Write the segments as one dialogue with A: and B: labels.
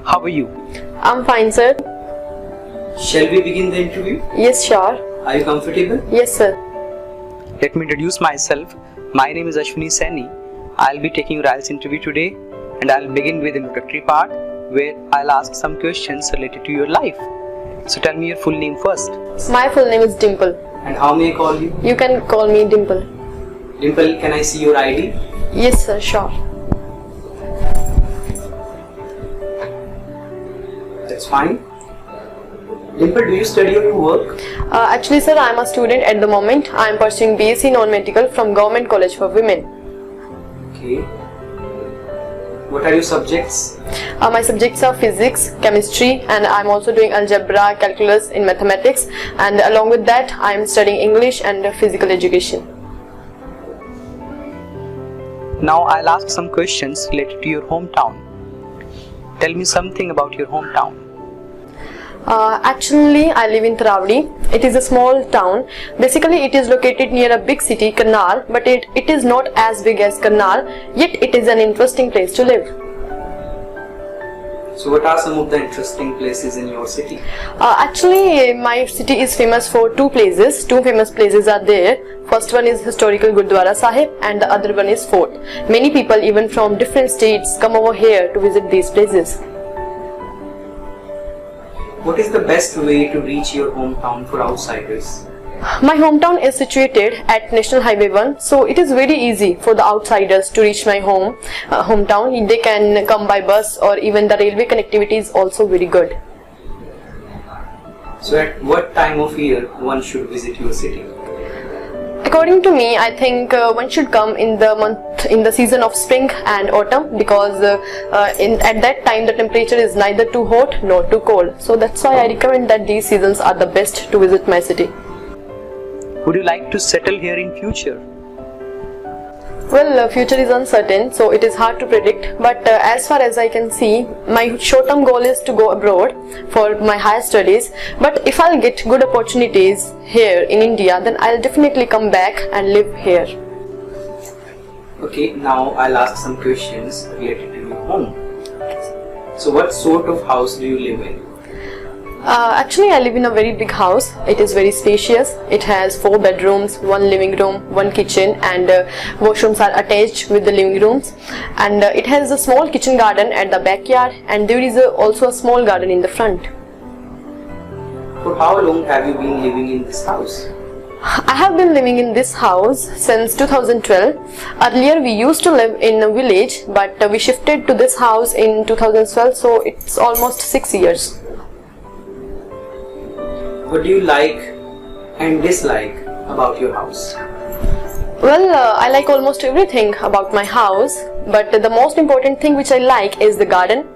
A: How are you?
B: I'm fine, sir.
A: Shall we begin the interview?
B: Yes, sure.
A: Are you comfortable?
B: Yes, sir.
A: Let me introduce myself. My name is Ashwini Saini. I'll be taking your IELTS interview today, and I'll begin with the introductory part where I'll ask some questions related to your life. So tell me your full name first.
B: My full name is Dimple.
A: And how may I call you?
B: You can call me Dimple.
A: Dimple, can I see your ID?
B: Yes, sir, sure.
A: That's fine. Dimple, do you study or you work?
B: Actually, sir, I'm a student at the moment. I'm pursuing BSc Non-Medical from Government College for Women.
A: Okay. What are your subjects?
B: My subjects are physics, chemistry, and I'm also doing algebra, calculus in mathematics. And along with that, I'm studying English and physical education.
A: Now I'll ask some questions related to your hometown. Tell me something about your hometown.
B: Actually, I live in Taravdi. It is a small town. Basically, it is located near a big city, Karnal, but it is not as big as Karnal, yet it is an interesting place to live.
A: So what are some of the interesting places in your city?
B: Actually, my city is famous for two places. Two famous places are there. First one is historical Gurdwara Sahib and the other one is fort. Many people even from different states come over here to visit these places.
A: What is the best way to reach your hometown for outsiders?
B: My hometown is situated at National Highway 1, so it is very easy for the outsiders to reach my hometown. They can come by bus, or even the railway connectivity is also very good.
A: So at what time of year one should visit your city?
B: According to me, I think one should come in the season of spring and autumn, because at that time the temperature is neither too hot nor too cold. So that's why I recommend that these seasons are the best to visit my city.
A: Would you like to settle here in future?
B: Well, future is uncertain, so it is hard to predict, but as far as I can see, my short-term goal is to go abroad for my higher studies. But if I'll get good opportunities here in India, then I'll definitely come back and live here.
A: Okay, now I'll ask some questions related to your home. So what sort of house do you live in?
B: Actually, I live in a very big house. It is very spacious. It has 4 bedrooms, 1 living room, 1 kitchen, and washrooms are attached with the living rooms. And it has a small kitchen garden at the backyard, and there is also a small garden in the front.
A: For how long have you been living in this house?
B: I have been living in this house since 2012. Earlier we used to live in a village, but we shifted to this house in 2012, so it's almost 6 years.
A: What do you like and dislike about your house?
B: Well, I like almost everything about my house, but the most important thing which I like is the garden.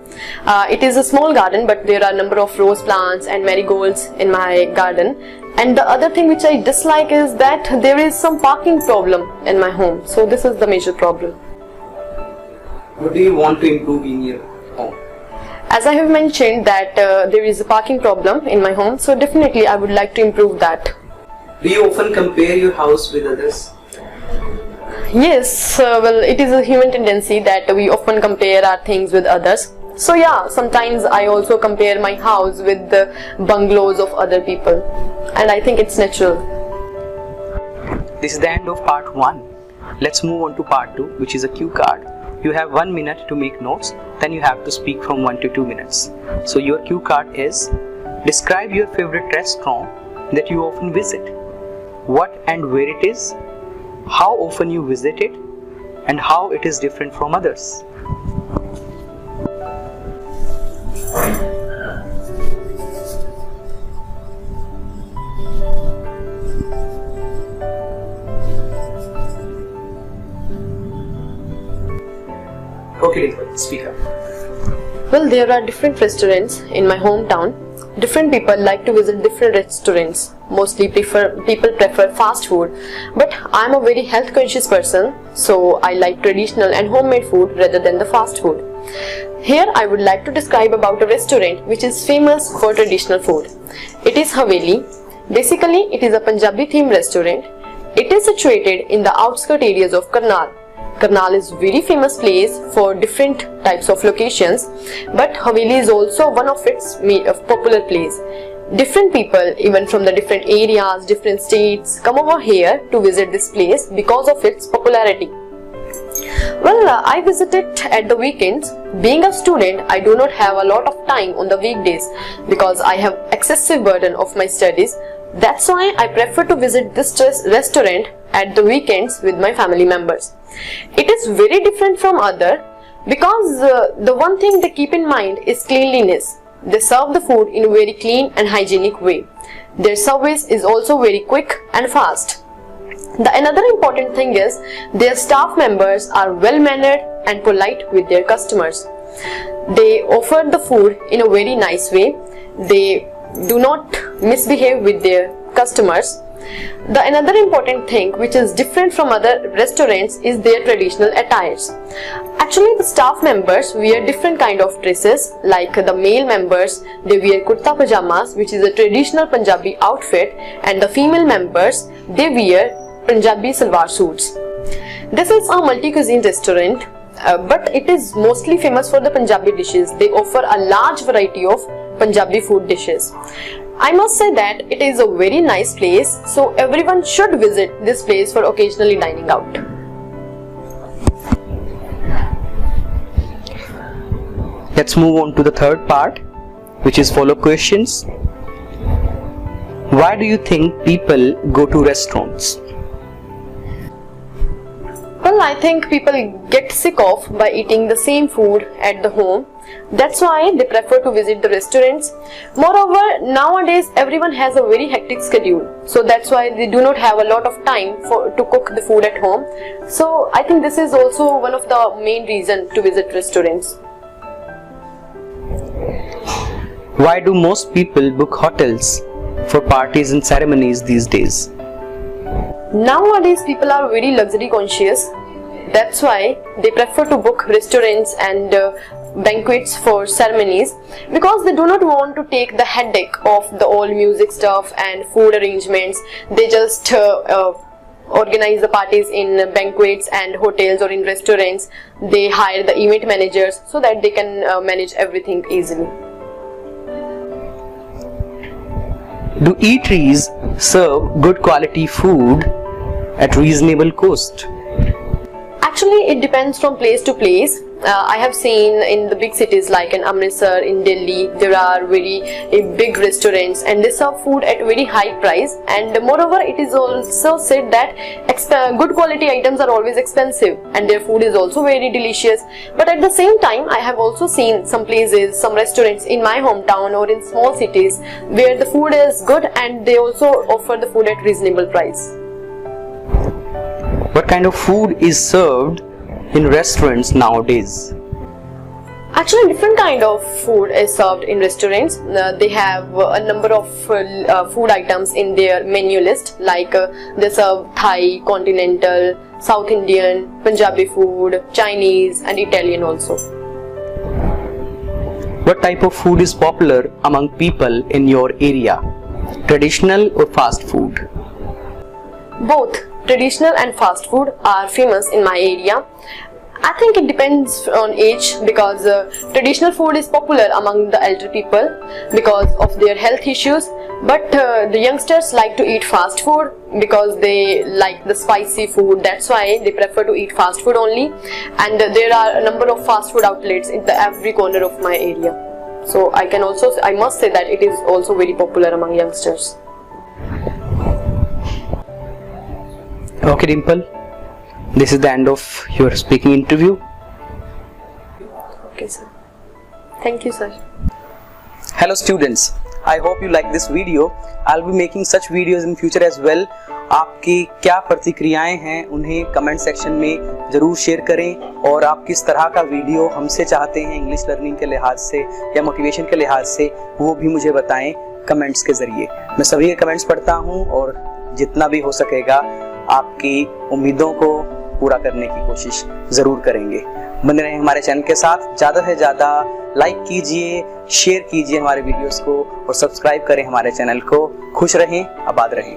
B: It is a small garden, but there are a number of rose plants and marigolds in my garden. And the other thing which I dislike is that there is some parking problem in my home. So this is the major problem.
A: What do you want to improve in your home?
B: As I have mentioned that there is a parking problem in my home, so definitely I would like to improve that.
A: Do you often compare your house with others?
B: Yes, well, it is a human tendency that we often compare our things with others. So yeah, sometimes I also compare my house with the bungalows of other people, and I think it's natural.
A: This is the end of part 1. Let's move on to part 2, which is a cue card. You have 1 minute to make notes, then you have to speak from 1 to 2 minutes. So your cue card is: describe your favorite restaurant that you often visit, what and where it is, how often you visit it, and how it is different from others. Okay, speak up.
B: Well, there are different restaurants in my hometown. Different people like to visit different restaurants. Mostly people prefer fast food, but I'm a very health conscious person, so I like traditional and homemade food rather than the fast food. Here I would like to describe about a restaurant which is famous for traditional food. It is Haveli. Basically, it is a Punjabi themed restaurant. It is situated in the outskirts areas of Karnal. Karnal is very famous place for different types of locations, but Haveli is also one of its popular place. Different people, even from the different areas, different states, come over here to visit this place because of its popularity. Well, I visit it at the weekends. Being a student, I do not have a lot of time on the weekdays because I have excessive burden of my studies. That's why I prefer to visit this restaurant at the weekends with my family members. It is very different from other because the one thing they keep in mind is cleanliness. They serve the food in a very clean and hygienic way. Their service is also very quick and fast. The another important thing is their staff members are well mannered and polite with their customers. They offer the food in a very nice way. They do not misbehave with their customers. The another important thing which is different from other restaurants is their traditional attires. Actually, the staff members wear different kind of dresses. Like the male members, they wear kurta pajamas, which is a traditional Punjabi outfit, and the female members, they wear Punjabi salwar suits. This is a multi-cuisine restaurant, but it is mostly famous for the Punjabi dishes. They offer a large variety of Punjabi food dishes. I must say that it is a very nice place, so everyone should visit this place for occasionally dining out.
A: Let's move on to the third part, which is follow questions. Why do you think people go to restaurants?
B: Well, I think people get sick of by eating the same food at the home. That's why they prefer to visit the restaurants. Moreover, nowadays everyone has a very hectic schedule, so that's why they do not have a lot of time to cook the food at home. So I think this is also one of the main reasons to visit restaurants.
A: Why do most people book hotels for parties and ceremonies these days?
B: Nowadays people are very luxury conscious. That's why they prefer to book restaurants and banquets for ceremonies, because they do not want to take the headache of the all music stuff and food arrangements. They just organize the parties in banquets and hotels or in restaurants. They hire the event managers so that they can manage everything easily.
A: Do eateries serve good quality food at reasonable cost?
B: Actually, it depends from place to place. I have seen in the big cities like in Amritsar, in Delhi, there are very big restaurants and they serve food at very high price, and moreover it is also said that good quality items are always expensive and their food is also very delicious. But at the same time, I have also seen some places, some restaurants in my hometown or in small cities where the food is good and they also offer the food at reasonable price.
A: What kind of food is served in restaurants nowadays?
B: Actually, different kind of food is served in restaurants. They have a number of food items in their menu list, like they serve Thai, continental, South Indian, Punjabi food, Chinese and Italian also.
A: What type of food is popular among people in your area? Traditional or fast food?
B: Both traditional and fast food are famous in my area. I think it depends on age, because traditional food is popular among the elder people because of their health issues, but the youngsters like to eat fast food because they like the spicy food. That's why they prefer to eat fast food only, and there are a number of fast food outlets in every corner of my area. So I must say that it is also very popular among youngsters.
A: Okay, Dimple, this is the end of your speaking interview.
B: Okay, sir. Thank you, sir.
A: Hello students, I hope you like this video. I'll be making such videos in future as well. आपकी क्या प्रतिक्रियाएं हैं उन्हें comment section में जरूर share करें, और आप किस तरह का वीडियो हमसे चाहते हैं इंग्लिश लर्निंग के लिहाज से या मोटिवेशन के लिहाज से, वो भी मुझे बताएं कमेंट्स के जरिए. मैं सभी के कमेंट्स पढ़ता हूं और जितना भी हो सकेगा आपकी उम्मीदों को पूरा करने की कोशिश जरूर करेंगे. बने रहें हमारे चैनल के साथ, ज़्यादा से ज़्यादा लाइक कीजिए, शेयर कीजिए हमारे वीडियोस को और सब्सक्राइब करें हमारे चैनल को. खुश रहें, आबाद रहें.